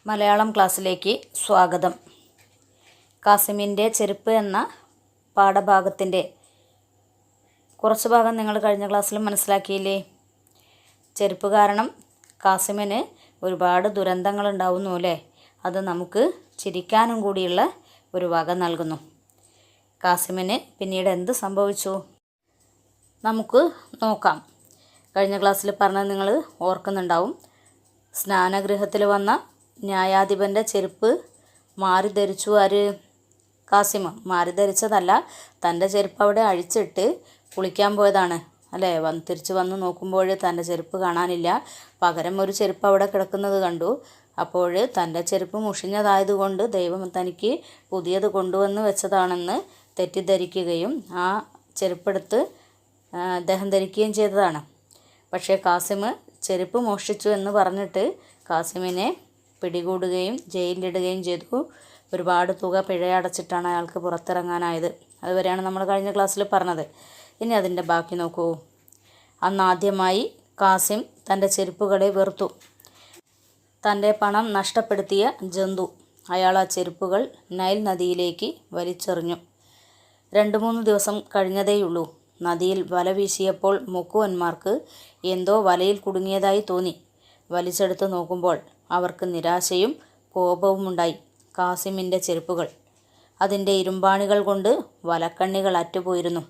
മലയാളം ക്ലാസ്സിലേക്ക് സ്വാഗതം. കാസിമിൻ്റെ ചെരുപ്പ് എന്ന പാഠഭാഗത്തിൻ്റെ കുറച്ച് ഭാഗം നിങ്ങൾ കഴിഞ്ഞ ക്ലാസ്സിൽ മനസ്സിലാക്കിയില്ലേ? ചെരുപ്പ് കാരണം കാസിമിന് ഒരുപാട് ദുരന്തങ്ങൾ ഉണ്ടാവുന്നു അല്ലേ? അത് നമുക്ക് ചിരിക്കാനും കൂടിയുള്ള ഒരു വക നൽകുന്നു. കാസിമിന് പിന്നീട് എന്ത് സംഭവിച്ചു നമുക്ക് നോക്കാം. കഴിഞ്ഞ ക്ലാസ്സിൽ പറഞ്ഞത് നിങ്ങൾ ഓർക്കുന്നുണ്ടാവും. സ്നാനഗൃഹത്തിൽ വന്ന ന്യായാധിപൻ്റെ ചെരുപ്പ് മാറി ധരിച്ചു. ആര്? കാസിം. മാറി ധരിച്ചതല്ല, തൻ്റെ ചെരുപ്പ് അവിടെ അഴിച്ചിട്ട് കുളിക്കാൻ പോയതാണ് അല്ലേ? തിരിച്ച് വന്ന് നോക്കുമ്പോൾ തൻ്റെ ചെരുപ്പ് കാണാനില്ല. പകരം ഒരു ചെരുപ്പ് അവിടെ കിടക്കുന്നത് കണ്ടു. അപ്പോൾ തൻ്റെ ചെരുപ്പ് മുഷിഞ്ഞതായതുകൊണ്ട് ദൈവം തനിക്ക് പുതിയത് കൊണ്ടുവന്ന് വെച്ചതാണെന്ന് തെറ്റിദ്ധരിക്കുകയും ആ ചെരുപ്പെടുത്ത് അദ്ദേഹം ധരിക്കുകയും ചെയ്തതാണ്. പക്ഷേ കാസിം ചെരുപ്പ് മോഷ്ടിച്ചു എന്ന് പറഞ്ഞിട്ട് കാസിമിനെ പിടികൂടുകയും ജയിലിലിടുകയും ചെയ്തു. ഒരുപാട് തുക പിഴയടച്ചിട്ടാണ് അയാൾക്ക് പുറത്തിറങ്ങാനായത്. അതുവരെയാണ് നമ്മൾ കഴിഞ്ഞ ക്ലാസ്സിൽ പറഞ്ഞത്. ഇനി അതിൻ്റെ ബാക്കി നോക്കൂ. അന്നാദ്യമായി കാസിം തൻ്റെ ചെരുപ്പുകളെ വെറുത്തു. തൻ്റെ പണം നഷ്ടപ്പെടുത്തിയ ജന്തു അയാൾ ആ ചെരുപ്പുകൾ നൈൽ നദിയിലേക്ക് വലിച്ചെറിഞ്ഞു. 2-3 ദിവസം കഴിഞ്ഞതേയുള്ളൂ. നദിയിൽ വല വീശിയപ്പോൾ മുക്കുവന്മാർക്ക് എന്തോ വലയിൽ കുടുങ്ങിയതായി തോന്നി. വലിച്ചെടുത്ത് നോക്കുമ്പോൾ അവർക്ക് നിരാശയും കോപവുമുണ്ടായി. കാസിമിൻ്റെ ചെരുപ്പുകൾ, അതിൻ്റെ ഇരുമ്പാണികൾ കൊണ്ട് വലക്കണ്ണികൾ അറ്റുപോയിരുന്നു.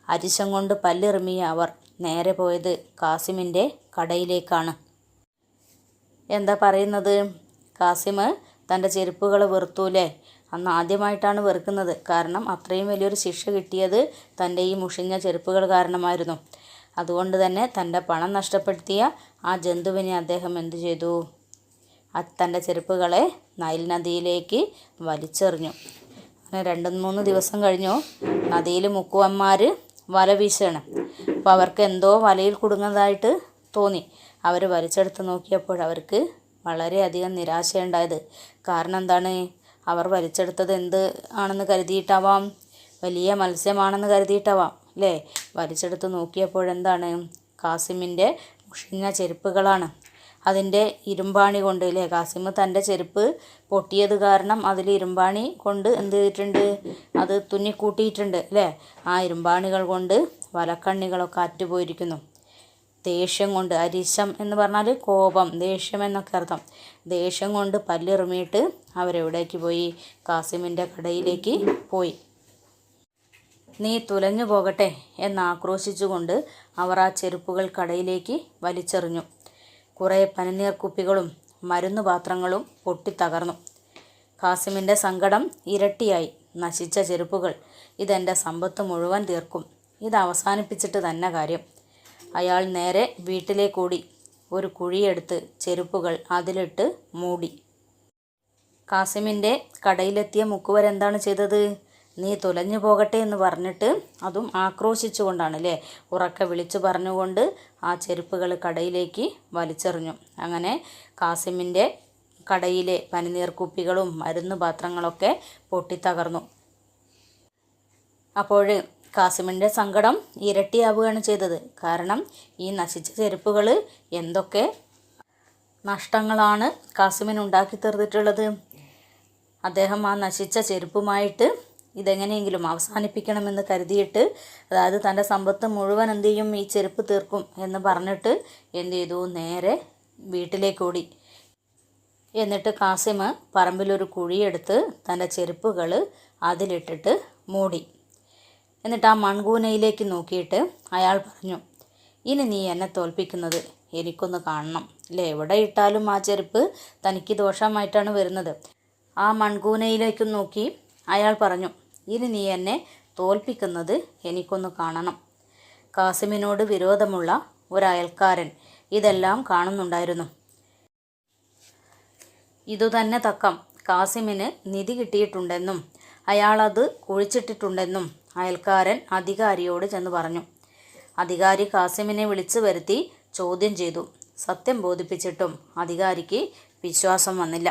അരിശം കൊണ്ട് പല്ലിറുമിയ അവർ നേരെ പോയത് കാസിമിൻ്റെ കടയിലേക്കാണ്. എന്താ പറയുന്നത്? കാസിം തൻ്റെ ചെരുപ്പുകൾ വെറുത്തൂലേ? അന്ന് ആദ്യമായിട്ടാണ് വെറുക്കുന്നത്. കാരണം അത്രയും വലിയൊരു ശിക്ഷ കിട്ടിയത് തൻ്റെ ഈ മുഷിഞ്ഞ ചെരുപ്പുകൾ കാരണമായിരുന്നു. അതുകൊണ്ട് തന്നെ തൻ്റെ പണം നഷ്ടപ്പെടുത്തിയ ആ ജന്തുവിനെ അദ്ദേഹം എന്തു ചെയ്തു? തൻ്റെ ചെരുപ്പുകളെ നൈൽ നദിയിലേക്ക് വലിച്ചെറിഞ്ഞു. അങ്ങനെ 2-3 ദിവസം കഴിഞ്ഞു. നദിയിൽ മുക്കുവന്മാർ വല വീശുകയാണ്. അപ്പോൾ അവർക്ക് എന്തോ വലയിൽ കുടുങ്ങുന്നതായിട്ട് തോന്നി. അവർ വലിച്ചെടുത്ത് നോക്കിയപ്പോൾ അവർക്ക് വളരെയധികം നിരാശയുണ്ടായത്. കാരണം എന്താണ്? അവർ വലിച്ചെടുത്തത് എന്ത് ആണെന്ന് കരുതിയിട്ടാവാം? വലിയ മത്സ്യമാണെന്ന് കരുതിയിട്ടാവാം അല്ലേ? വലിച്ചെടുത്ത് നോക്കിയപ്പോഴെന്താണ്? കാസിമിൻ്റെ മുഷിഞ്ഞ ചെരുപ്പുകളാണ്. അതിൻ്റെ ഇരുമ്പാണി കൊണ്ട് അല്ലേ? കാസിം തൻ്റെ ചെരുപ്പ് പൊട്ടിയത് കാരണം അതിൽ ഇരുമ്പാണി കൊണ്ട് എന്ത് ചെയ്തിട്ടുണ്ട്? അത് തുന്നിക്കൂട്ടിയിട്ടുണ്ട് അല്ലേ? ആ ഇരുമ്പാണികൾ കൊണ്ട് വലക്കണ്ണികളൊക്കെ അറ്റുപോയിരിക്കുന്നു. ദേഷ്യം കൊണ്ട്, അരിശം എന്ന് പറഞ്ഞാൽ കോപം, ദേഷ്യം എന്നൊക്കെ അർത്ഥം. ദേഷ്യം കൊണ്ട് പല്ലിറുമിയിട്ട് അവരെവിടേക്ക് പോയി? കാസിമിൻ്റെ കടയിലേക്ക് പോയി. നീ തുലഞ്ഞു പോകട്ടെ എന്നാക്രോശിച്ചുകൊണ്ട് അവർ ആ ചെരുപ്പുകൾ കടയിലേക്ക് വലിച്ചെറിഞ്ഞു. കുറേ പനിനീർ കുപ്പികളും മരുന്നുപാത്രങ്ങളും പൊട്ടിത്തകർന്നു. കാസിമിൻ്റെ സങ്കടം ഇരട്ടിയായി. നശിച്ച ചെരുപ്പുകൾ, ഇതെൻ്റെ സമ്പത്ത് മുഴുവൻ തീർക്കും. ഇത് അവസാനിപ്പിച്ചിട്ട് തന്നെ കാര്യം. അയാൾ നേരെ വീട്ടിലേക്കോടി. ഒരു കുഴിയെടുത്ത് ചെരുപ്പുകൾ അതിലിട്ട് മൂടി. കാസിമിൻ്റെ കടയിലെത്തിയ മുക്കുവരെന്താണ് ചെയ്തത്? നീ തുലഞ്ഞു പോകട്ടെ എന്ന് പറഞ്ഞിട്ട്, അതും ആക്രോശിച്ചുകൊണ്ടാണ് അല്ലേ? ഉറക്കെ വിളിച്ചു പറഞ്ഞുകൊണ്ട് ആ ചെരുപ്പുകൾ കടയിലേക്ക് വലിച്ചെറിഞ്ഞു. അങ്ങനെ കാസിമിൻ്റെ കടയിലെ പനിനീർ കുപ്പികളും മരുന്ന് പാത്രങ്ങളൊക്കെ പൊട്ടിത്തകർന്നു. അപ്പോൾ കാസിമിൻ്റെ സങ്കടം ഇരട്ടിയാവുകയാണ് ചെയ്തത്. കാരണം ഈ നശിച്ച ചെരുപ്പുകൾ എന്തൊക്കെ നഷ്ടങ്ങളാണ് കാസിമിന് ഉണ്ടാക്കി തീർത്തിട്ടുള്ളത്. അദ്ദേഹം ആ നശിച്ച ചെരുപ്പുമായിട്ട് ഇതെങ്ങനെയെങ്കിലും അവസാനിപ്പിക്കണമെന്ന് കരുതിയിട്ട്, അതായത് തൻ്റെ സമ്പത്ത് മുഴുവൻ എന്ത് ചെയ്യും? ഈ ചെരുപ്പ് തീർക്കും എന്ന് പറഞ്ഞിട്ട് എന്ത് ചെയ്തു? നേരെ വീട്ടിലേക്കോടി. എന്നിട്ട് കാസിം പറമ്പിലൊരു കുഴിയെടുത്ത് തൻ്റെ ചെരുപ്പുകൾ അതിലിട്ടിട്ട് മൂടി. എന്നിട്ട് ആ മൺകൂനയിലേക്ക് നോക്കിയിട്ട് അയാൾ പറഞ്ഞു, ഇനി നീ എന്നെ തോൽപ്പിക്കുന്നത് എനിക്കൊന്ന് കാണണം അല്ലേ? എവിടെ ഇട്ടാലും ആ ചെരുപ്പ് തനിക്ക് ദോഷമായിട്ടാണ് വരുന്നത്. ആ മൺകൂനയിലേക്ക് നോക്കി അയാൾ പറഞ്ഞു, ഇനി നീ എന്നെ തോൽപ്പിക്കുന്നത് എനിക്കൊന്ന് കാണണം. കാസിമിനോട് വിരോധമുള്ള ഒരയൽക്കാരൻ ഇതെല്ലാം കാണുന്നുണ്ടായിരുന്നു. ഇതുതന്നെ തക്കം കാസിമിന് നിധി കിട്ടിയിട്ടുണ്ടെന്നും അയാളത് കുഴിച്ചിട്ടിട്ടുണ്ടെന്നും അയൽക്കാരൻ അധികാരിയോട് ചെന്ന് പറഞ്ഞു. അധികാരി കാസിമിനെ വിളിച്ചു വരുത്തി ചോദ്യം ചെയ്തു. സത്യം ബോധിപ്പിച്ചിട്ടും അധികാരിക്ക് വിശ്വാസം വന്നില്ല.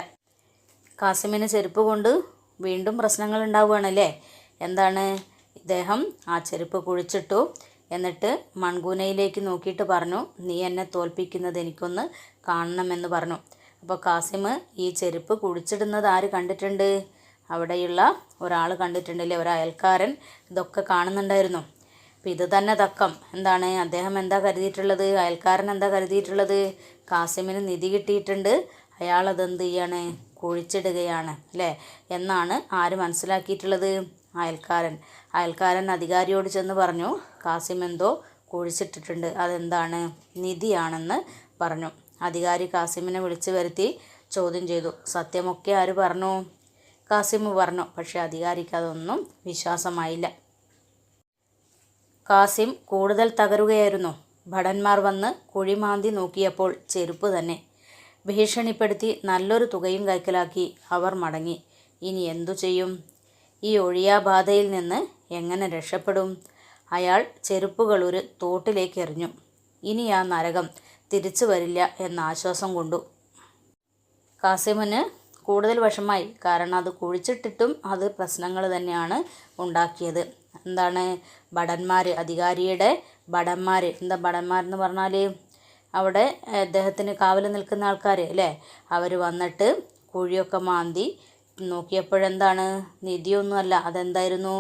കാസിമിന് ചെരുപ്പ് കൊണ്ട് വീണ്ടും പ്രശ്നങ്ങൾ ഉണ്ടാവുകയാണല്ലേ? എന്താണ്? ഇദ്ദേഹം ആ ചെരുപ്പ് കുഴിച്ചിട്ടു. എന്നിട്ട് മൺകൂനയിലേക്ക് നോക്കിയിട്ട് പറഞ്ഞു, നീ എന്നെ തോൽപ്പിക്കുന്നത് എനിക്കൊന്ന് കാണണമെന്ന് പറഞ്ഞു. അപ്പോൾ കാസിം ഈ ചെരുപ്പ് കുഴിച്ചിടുന്നത് ആര് കണ്ടിട്ടുണ്ട്? അവിടെയുള്ള ഒരാൾ കണ്ടിട്ടുണ്ടല്ലേ, ഒരു അയൽക്കാരൻ ഇതൊക്കെ കാണുന്നുണ്ടായിരുന്നു. അപ്പോൾ ഇത് തന്നെ തക്കം. എന്താണ് അദ്ദേഹം എന്താ കരുതിയിട്ടുള്ളത്? അയൽക്കാരൻ എന്താ കരുതിയിട്ടുള്ളത്? കാസിമിന് നിധി കിട്ടിയിട്ടുണ്ട്, അയാളതെന്ത് ചെയ്യാണ്? കുഴിച്ചിടുകയാണ് അല്ലേ എന്നാണ് ആര് മനസ്സിലാക്കിയിട്ടുള്ളത്? അയൽക്കാരൻ അധികാരിയോട് ചെന്ന് പറഞ്ഞു, കാസിം എന്തോ കുഴിച്ചിട്ടിട്ടുണ്ട്, അതെന്താണ്? നിധിയാണെന്ന് പറഞ്ഞു. അധികാരി കാസിമിനെ വിളിച്ചു വരുത്തി ചോദ്യം ചെയ്തു. സത്യമൊക്കെ ആര് പറഞ്ഞു? കാസിം പറഞ്ഞു. പക്ഷെ അധികാരിക്ക് അതൊന്നും വിശ്വാസമായില്ല. കാസിം കൂടുതൽ തകരുകയായിരുന്നു. ഭടന്മാർ വന്ന് കുഴിമാന്തി നോക്കിയപ്പോൾ ചെരുപ്പ് തന്നെ. ഭീഷണിപ്പെടുത്തി നല്ലൊരു തുകയും കൈക്കലാക്കി അവർ മടങ്ങി. ഇനി എന്തു ചെയ്യും? ഈ ഒഴിയാബാധയിൽ നിന്ന് എങ്ങനെ രക്ഷപ്പെടും? അയാൾ ചെരുപ്പുകൾ ഒരു തോട്ടിലേക്ക് എറിഞ്ഞു. ഇനി ആ നരകം തിരിച്ചു വരില്ല എന്ന ആശ്വാസം കൊണ്ടു. കാസിമിന് കൂടുതൽ വിഷമായി. കാരണം അത് കുഴിച്ചിട്ടിട്ടും അത് പ്രശ്നങ്ങൾ തന്നെയാണ് ഉണ്ടാക്കിയത്. എന്താണ്? അധികാരിയുടെ ഭടന്മാർ. എന്താ ഭടന്മാരെന്ന് പറഞ്ഞാൽ? അവിടെ അദ്ദേഹത്തിന് കാവൽ നിൽക്കുന്ന ആൾക്കാർ അല്ലേ, അവർ വന്നിട്ട് കുഴിയൊക്കെ മാന്തി നോക്കിയപ്പോഴെന്താണ്? നിധിയൊന്നുമല്ല. അതെന്തായിരുന്നു?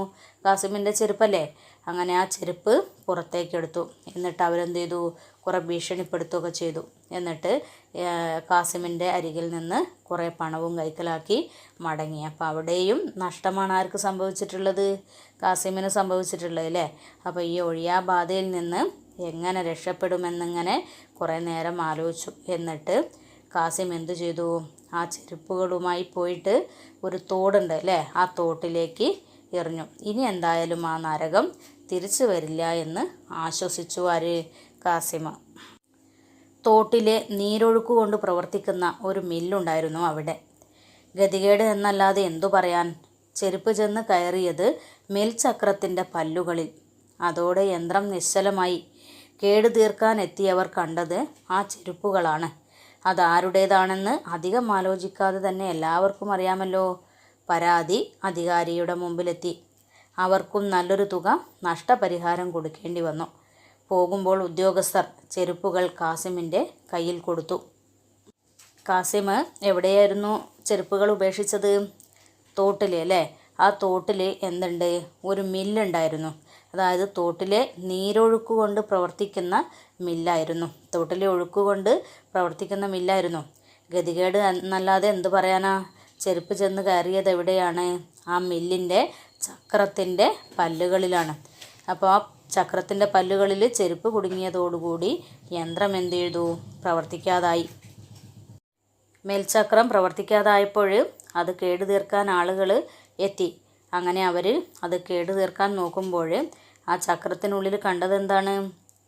കാസിമിൻ്റെ ചെരുപ്പല്ലേ. അങ്ങനെ ആ ചെരുപ്പ് പുറത്തേക്കെടുത്തു. എന്നിട്ട് അവരെന്ത് ചെയ്തു? കുറേ ഭീഷണിപ്പെടുത്തുകയൊക്കെ ചെയ്തു. എന്നിട്ട് കാസിമിൻ്റെ അരികിൽ നിന്ന് കുറേ പണവും കൈക്കലാക്കി മടങ്ങി. അപ്പോൾ അവിടെയും നഷ്ടമാണ് ആർക്ക് സംഭവിച്ചിട്ടുള്ളത്? കാസിമിന് സംഭവിച്ചിട്ടുള്ളത് അല്ലേ. അപ്പോൾ ഈ ഒഴിയാബാധയിൽ നിന്ന് എങ്ങനെ രക്ഷപ്പെടുമെന്നിങ്ങനെ കുറേ നേരം ആലോചിച്ചു. എന്നിട്ട് കാസിം എന്തു ചെയ്തു? ആ ചെരുപ്പുകളുമായി പോയിട്ട് ഒരു തോടുണ്ട് അല്ലേ, ആ തോട്ടിലേക്ക് എറിഞ്ഞു. ഇനി എന്തായാലും ആ നരകം തിരിച്ചു വരില്ല എന്ന് ആശ്വസിച്ചു ആര്? കാസിം. തോട്ടിലെ നീരൊഴുക്ക് കൊണ്ട് പ്രവർത്തിക്കുന്ന ഒരു മില്ലുണ്ടായിരുന്നു അവിടെ. ഗതികേട് എന്നല്ലാതെ എന്തു പറയാൻ? ചെരുപ്പ് ചെന്ന് കയറിയത് മേൽചക്രത്തിൻ്റെ പല്ലുകളിൽ. അതോടെ യന്ത്രം നിശ്ചലമായി. കേട് തീർക്കാൻ എത്തിയവർ കണ്ടത് ആ ചെരുപ്പുകളാണ്. അതാരുടേതാണെന്ന് അധികം ആലോചിക്കാതെ തന്നെ എല്ലാവർക്കും അറിയാമല്ലോ. പരാതി അധികാരിയുടെ മുമ്പിലെത്തി. അവർക്കും നല്ലൊരു തുക നഷ്ടപരിഹാരം കൊടുക്കേണ്ടി വന്നു. പോകുമ്പോൾ ഉദ്യോഗസ്ഥർ ചെരുപ്പുകൾ കാസിമിൻ്റെ കയ്യിൽ കൊടുത്തു. കാസിം എവിടെയായിരുന്നു ചെരുപ്പുകൾ ഉപേക്ഷിച്ചത്? തോട്ടിൽ അല്ലേ. ആ തോട്ടിൽ എന്തുണ്ട്? ഒരു മില്ലുണ്ടായിരുന്നു. അതായത് തോട്ടിലെ നീരൊഴുക്ക് കൊണ്ട് പ്രവർത്തിക്കുന്ന മില്ലായിരുന്നു. തോട്ടിലെ ഒഴുക്ക് കൊണ്ട് പ്രവർത്തിക്കുന്ന മില്ലായിരുന്നു. ഗതികേട് എന്നല്ലാതെ എന്തു പറയാനാ? ചെരുപ്പ് ചെന്ന് കയറിയത് എവിടെയാണ്? ആ മില്ലിൻ്റെ ചക്രത്തിൻ്റെ പല്ലുകളിലാണ്. അപ്പോൾ ആ ചക്രത്തിൻ്റെ പല്ലുകളിൽ ചെരുപ്പ് കുടുങ്ങിയതോടുകൂടി യന്ത്രം എന്ത് ചെയ്തു? പ്രവർത്തിക്കാതായി. മേൽചക്രം പ്രവർത്തിക്കാതായപ്പോൾ അത് കേട് തീർക്കാൻ ആളുകൾ എത്തി. അങ്ങനെ അവർ അത് കേട് തീർക്കാൻ നോക്കുമ്പോൾ ആ ചക്രത്തിനുള്ളിൽ കണ്ടതെന്താണ്?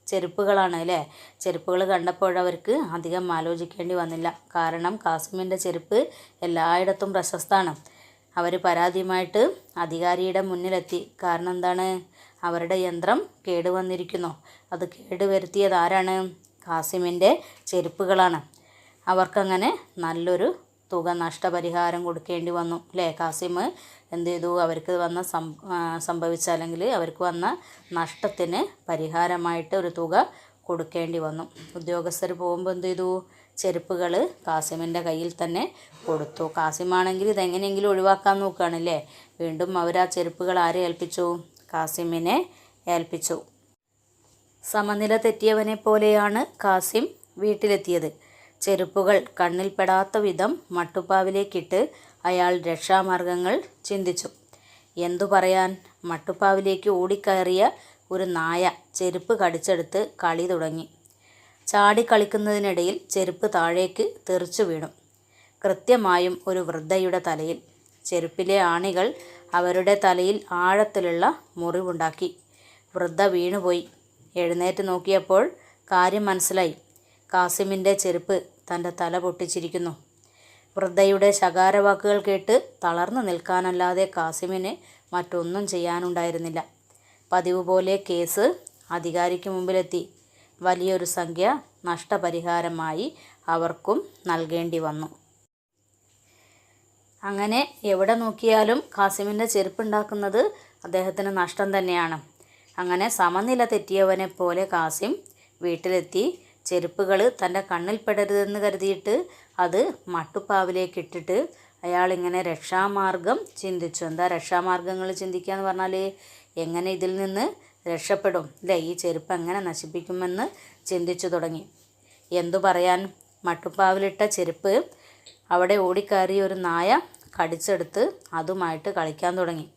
ചെരുപ്പുകളാണ് അല്ലേ. ചെരുപ്പുകൾ കണ്ടപ്പോഴവർക്ക് അധികം ആലോചിക്കേണ്ടി വന്നില്ല. കാരണം കാസിമിൻ്റെ ചെരുപ്പ് എല്ലായിടത്തും പ്രശസ്തമാണ്. അവർ പരാതിയുമായിട്ട് അധികാരിയുടെ മുന്നിലെത്തി. കാരണം എന്താണ്? അവരുടെ യന്ത്രം കേടുവന്നിരിക്കുന്നു. അത് കേടുവരുത്തിയത് ആരാണ്? കാസിമിൻ്റെ ചെരുപ്പുകളാണ്. അവർക്കങ്ങനെ നല്ലൊരു തുക നഷ്ടപരിഹാരം കൊടുക്കേണ്ടി വന്നു അല്ലേ. കാസിം എന്ത് ചെയ്തു? അവർക്ക് വന്ന സംഭവിച്ച അവർക്ക് വന്ന നഷ്ടത്തിന് പരിഹാരമായിട്ട് ഒരു തുക കൊടുക്കേണ്ടി വന്നു. ഉദ്യോഗസ്ഥർ പോകുമ്പോൾ എന്ത് ചെയ്തു? ചെരുപ്പുകൾ കാസിമിൻ്റെ കയ്യിൽ തന്നെ കൊടുത്തു. കാസിമാണെങ്കിൽ ഇതെങ്ങനെയെങ്കിലും ഒഴിവാക്കാൻ നോക്കുകയാണല്ലേ. വീണ്ടും അവർ ആ ചെരുപ്പുകൾ ആരെ ഏൽപ്പിച്ചു? കാസിമിനെ ഏൽപ്പിച്ചു. സമനില തെറ്റിയവനെ പോലെയാണ് കാസിം വീട്ടിലെത്തിയത്. ചെരുപ്പുകൾ കണ്ണിൽപ്പെടാത്ത വിധം മട്ടുപ്പാവിലേക്കിട്ട് അയാൾ രക്ഷാമാർഗങ്ങൾ ചിന്തിച്ചു. എന്തു പറയാൻ? മട്ടുപ്പാവിലേക്ക് ഓടിക്കയറിയ ഒരു നായ ചെരുപ്പ് കടിച്ചെടുത്ത് കളി തുടങ്ങി. ചാടിക്കളിക്കുന്നതിനിടയിൽ ചെരുപ്പ് താഴേക്ക് തെറിച്ചു വീണു. കൃത്യമായും ഒരു വൃദ്ധയുടെ തലയിൽ. ചെരുപ്പിലെ ആണികൾ അവരുടെ തലയിൽ ആഴത്തിലുള്ള മുറിവുണ്ടാക്കി. വൃദ്ധ വീണുപോയി. എഴുന്നേറ്റ് നോക്കിയപ്പോൾ കാര്യം മനസ്സിലായി. കാസിമിൻ്റെ ചെരുപ്പ് തൻ്റെ തല പൊട്ടിച്ചിരിക്കുന്നു. വൃദ്ധയുടെ ശകാരവാക്കുകൾ കേട്ട് തളർന്നു നിൽക്കാനല്ലാതെ കാസിമിന് മറ്റൊന്നും ചെയ്യാനുണ്ടായിരുന്നില്ല. പതിവ് പോലെ കേസ് അധികാരിക്ക് മുമ്പിലെത്തി. വലിയൊരു സംഖ്യ നഷ്ടപരിഹാരമായി അവർക്കും നൽകേണ്ടി വന്നു. അങ്ങനെ എവിടെ നോക്കിയാലും കാസിമിൻ്റെ ചെരുപ്പുണ്ടാക്കുന്നത് അദ്ദേഹത്തിന് നഷ്ടം തന്നെയാണ്. അങ്ങനെ സമനില തെറ്റിയവനെ പോലെ കാസിം വീട്ടിലെത്തി ചെരുപ്പുകൾ തൻ്റെ കണ്ണിൽ പെടരുതെന്ന് കരുതിയിട്ട് അത് മട്ടുപ്പാവിലേക്ക് ഇട്ടിട്ട് അയാളിങ്ങനെ രക്ഷാമാർഗം ചിന്തിച്ചു. എന്താ രക്ഷാമാർഗങ്ങൾ ചിന്തിക്കുക എന്ന് പറഞ്ഞാൽ എങ്ങനെ ഇതിൽ നിന്ന് രക്ഷപ്പെടും അല്ലേ, ഈ ചെരുപ്പ് എങ്ങനെ നശിപ്പിക്കുമെന്ന് ചിന്തിച്ചു തുടങ്ങി. എന്തു പറയാൻ, മട്ടുപ്പാവിലിട്ട ചെരുപ്പ് അവിടെ ഓടിക്കയറി ഒരു നായ കടിച്ചെടുത്ത് അതുമായിട്ട് കളിക്കാൻ തുടങ്ങി.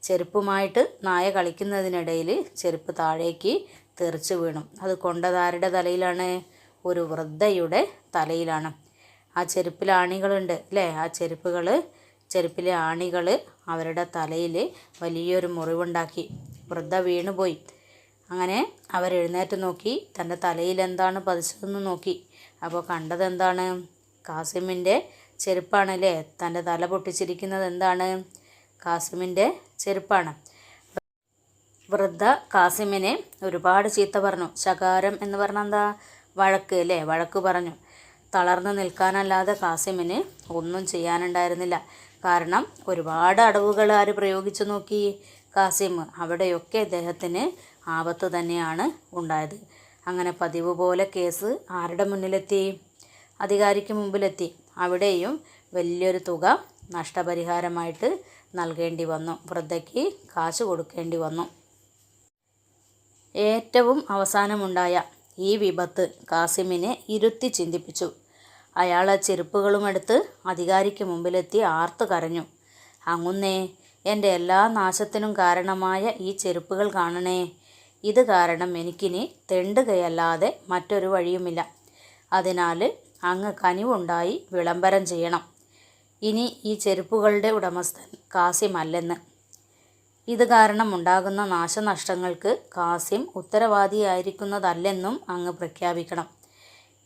ചെരുപ്പുമായിട്ട് നായ കളിക്കുന്നതിനിടയിൽ ചെരുപ്പ് താഴേക്ക് തെറിച്ച് വീണു. അത് കൊണ്ടതാരുടെ തലയിലാണ്? ഒരു വൃദ്ധയുടെ തലയിലാണ്. ആ ചെരുപ്പിൽ ആണികളുണ്ട് അല്ലേ, ആ ചെരുപ്പിലെ ആണികൾ അവരുടെ തലയിൽ വലിയൊരു മുറിവുണ്ടാക്കി. വൃദ്ധ വീണുപോയി. അങ്ങനെ അവരെഴുന്നേറ്റ് നോക്കി, തൻ്റെ തലയിൽ എന്താണ് പതിച്ചതെന്ന് നോക്കി. അപ്പോൾ കണ്ടതെന്താണ്? കാസിമിൻ്റെ ചെരുപ്പാണല്ലേ. തൻ്റെ തല പൊട്ടിച്ചിരിക്കുന്നത് എന്താണ്? കാസിമിൻ്റെ ചെരുപ്പാണ്. വൃദ്ധ കാസിമിനെ ഒരുപാട് ചീത്ത പറഞ്ഞു. ശകാരം എന്ന് പറഞ്ഞാൽ എന്താ? വഴക്ക് അല്ലേ, വഴക്ക് പറഞ്ഞു. തളർന്നു നിൽക്കാനല്ലാതെ കാസിമിന് ഒന്നും ചെയ്യാനുണ്ടായിരുന്നില്ല. കാരണം ഒരുപാട് അടവുകൾ ആര് പ്രയോഗിച്ചു നോക്കി? കാസിം. അവിടെയൊക്കെ അദ്ദേഹത്തിന് ആപത്ത് തന്നെയാണ് ഉണ്ടായത്. അങ്ങനെ പതിവ് പോലെ കേസ് ആരുടെ മുന്നിലെത്തി? അധികാരിക്ക് മുമ്പിലെത്തി. അവിടെയും വലിയൊരു തുക നഷ്ടപരിഹാരമായിട്ട് നൽകേണ്ടി വന്നു. വൃദ്ധയ്ക്ക് കാശ് കൊടുക്കേണ്ടി വന്നു. ഏറ്റവും അവസാനമുണ്ടായ ഈ വിപത്ത് കാസിമിനെ ഇരുത്തി ചിന്തിപ്പിച്ചു. അയാൾ ആ ചെരുപ്പുകളുമെടുത്ത് അധികാരിക്ക് മുമ്പിലെത്തി ആർത്തു കരഞ്ഞു. അങ്ങുന്നേ, എൻ്റെ എല്ലാ നാശത്തിനും കാരണമായ ഈ ചെരുപ്പുകൾ കാണണേ. ഇത് കാരണം എനിക്കിനി തെണ്ടുകയല്ലാതെ മറ്റൊരു വഴിയുമില്ല. അതിനാൽ അങ്ങ് കനിവുണ്ടായി വിളംബരം ചെയ്യണം. ഇനി ഈ ചെരുപ്പുകളുടെ ഉടമസ്ഥൻ കാസിം അല്ലെന്ന്. ഇത് കാരണം ഉണ്ടാകുന്ന നാശനഷ്ടങ്ങൾക്ക് കാസിം ഉത്തരവാദിയായിരിക്കുന്നതല്ലെന്നും അങ്ങ് പ്രഖ്യാപിക്കണം.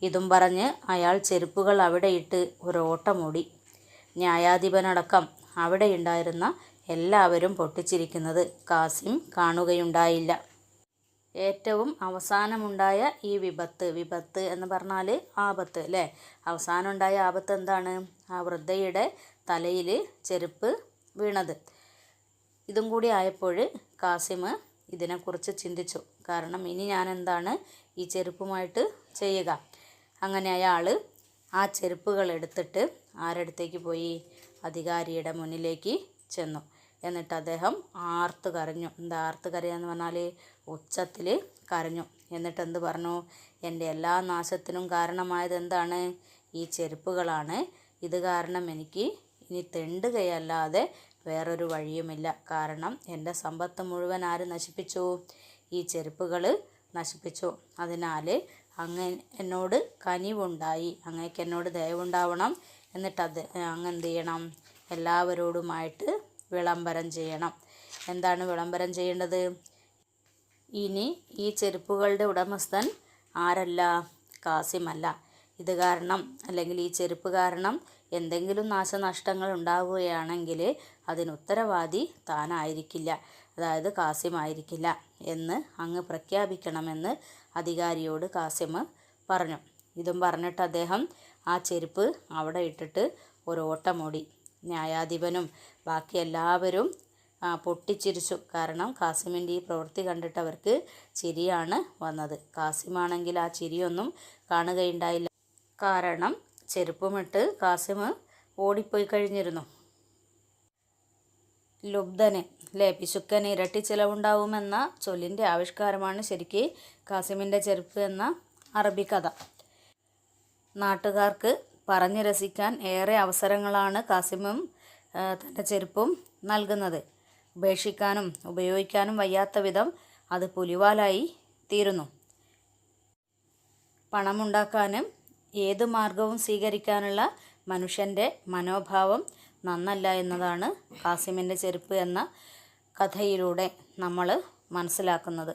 ഇതും പറഞ്ഞ് അയാൾ ചെരുപ്പുകൾ അവിടെയിട്ട് ഒരോട്ടമോടി. ന്യായാധിപനടക്കം അവിടെയുണ്ടായിരുന്ന എല്ലാവരും പൊട്ടിച്ചിരിക്കുന്നത് കാസിം കാണുകയുണ്ടായില്ല. ഏറ്റവും അവസാനമുണ്ടായ ഈ വിപത്ത് എന്ന് പറഞ്ഞാൽ ആപത്ത് അല്ലേ. അവസാനമുണ്ടായ ആപത്ത് എന്താണ്? ആ വൃദ്ധയുടെ തലയിൽ ചെരുപ്പ് വീണത്. ഇതും കൂടി ആയപ്പോൾ കാസിം ഇതിനെക്കുറിച്ച് ചിന്തിച്ചു. കാരണം ഇനി ഞാൻ എന്താണ് ഈ ചെരുപ്പുമായിട്ട് ചെയ്യുക? അങ്ങനെ അയാൾ ആ ചെരുപ്പുകൾ എടുത്തിട്ട് ആരടുത്തേക്ക് പോയി? അധികാരിയുടെ മുന്നിലേക്ക് ചെന്നു. എന്നിട്ട് അദ്ദേഹം ആർത്ത് കരഞ്ഞു. എന്താ ആർത്ത് കരയാന്ന് പറഞ്ഞാൽ ഉച്ചത്തിൽ കരഞ്ഞു. എന്നിട്ട് എന്ത് പറഞ്ഞു? എൻ്റെ എല്ലാ നാശത്തിനും കാരണമായത് എന്താണ്? ഈ ചെരുപ്പുകളാണ്. ഇത് കാരണം എനിക്ക് ഇനി തെണ്ടുകയല്ലാതെ വേറൊരു വഴിയുമില്ല. കാരണം എൻ്റെ സമ്പത്ത് മുഴുവൻ ആര് നശിപ്പിച്ചു? ഈ ചെരുപ്പുകൾ നശിപ്പിച്ചു. അതിനാൽ അങ്ങ് എന്നോട് കനിവുണ്ടായി, അങ്ങേക്ക് എന്നോട് ദയവുണ്ടാവണം. എന്നിട്ട് അങ്ങ് എന്ത് ചെയ്യണം? എല്ലാവരോടുമായിട്ട് വിളംബരം ചെയ്യണം. എന്താണ് വിളംബരം ചെയ്യേണ്ടത്? ഇനി ഈ ചെരുപ്പുകളുടെ ഉടമസ്ഥൻ ആരല്ല? കാസിമല്ല. ഇത് കാരണം അല്ലെങ്കിൽ ഈ ചെരുപ്പ് കാരണം എന്തെങ്കിലും നാശനഷ്ടങ്ങൾ ഉണ്ടാവുകയാണെങ്കിൽ അതിന് ഉത്തരവാദി താനായിരിക്കില്ല, അതായത് കാസിം ആയിരിക്കില്ല എന്ന് അങ്ങ് പ്രഖ്യാപിക്കണമെന്ന് അധികാരിയോട് കാസിം പറഞ്ഞു. ഇതും പറഞ്ഞിട്ട് അദ്ദേഹം ആ ചെരുപ്പ് അവിടെ ഇട്ടിട്ട് ഒരോട്ടമോടി. ന്യായാധിപനും ബാക്കി എല്ലാവരും പൊട്ടിച്ചിരിച്ചു. കാരണം കാസിമിൻ്റെ ഈ പ്രവൃത്തി കണ്ടിട്ട് അവർക്ക് ചിരിയാണ് വന്നത്. കാസിമാണെങ്കിൽ ആ ചിരിയൊന്നും കാണുകയുണ്ടായില്ല. കാരണം ചെരുപ്പുമിട്ട് കാസിം ഓടിപ്പോയി കഴിഞ്ഞിരുന്നു. ലുബ്ധന് അല്ലേ, പിശുക്കന് ഇരട്ടി ചിലവുണ്ടാവുമെന്ന ചൊല്ലിൻ്റെ ആവിഷ്കാരമാണ് ശരിക്ക് കാസിമിൻ്റെ ചെരുപ്പ് എന്ന അറബി കഥ. നാട്ടുകാർക്ക് പറഞ്ഞു രസിക്കാൻ ഏറെ അവസരങ്ങളാണ് കാസിമും തൻ്റെ ചെരുപ്പും നൽകുന്നത്. ഉപേക്ഷിക്കാനും ഉപയോഗിക്കാനും വയ്യാത്ത വിധം അത് പുലിവാലായി തീരുന്നു. പണമുണ്ടാക്കാനും ഏത് മാർഗവും സ്വീകരിക്കാനുള്ള മനുഷ്യൻ്റെ മനോഭാവം നന്നല്ല എന്നതാണ് കാസിമിൻ്റെ ചെരുപ്പ് എന്ന കഥയിലൂടെ നമ്മൾ മനസ്സിലാക്കുന്നത്.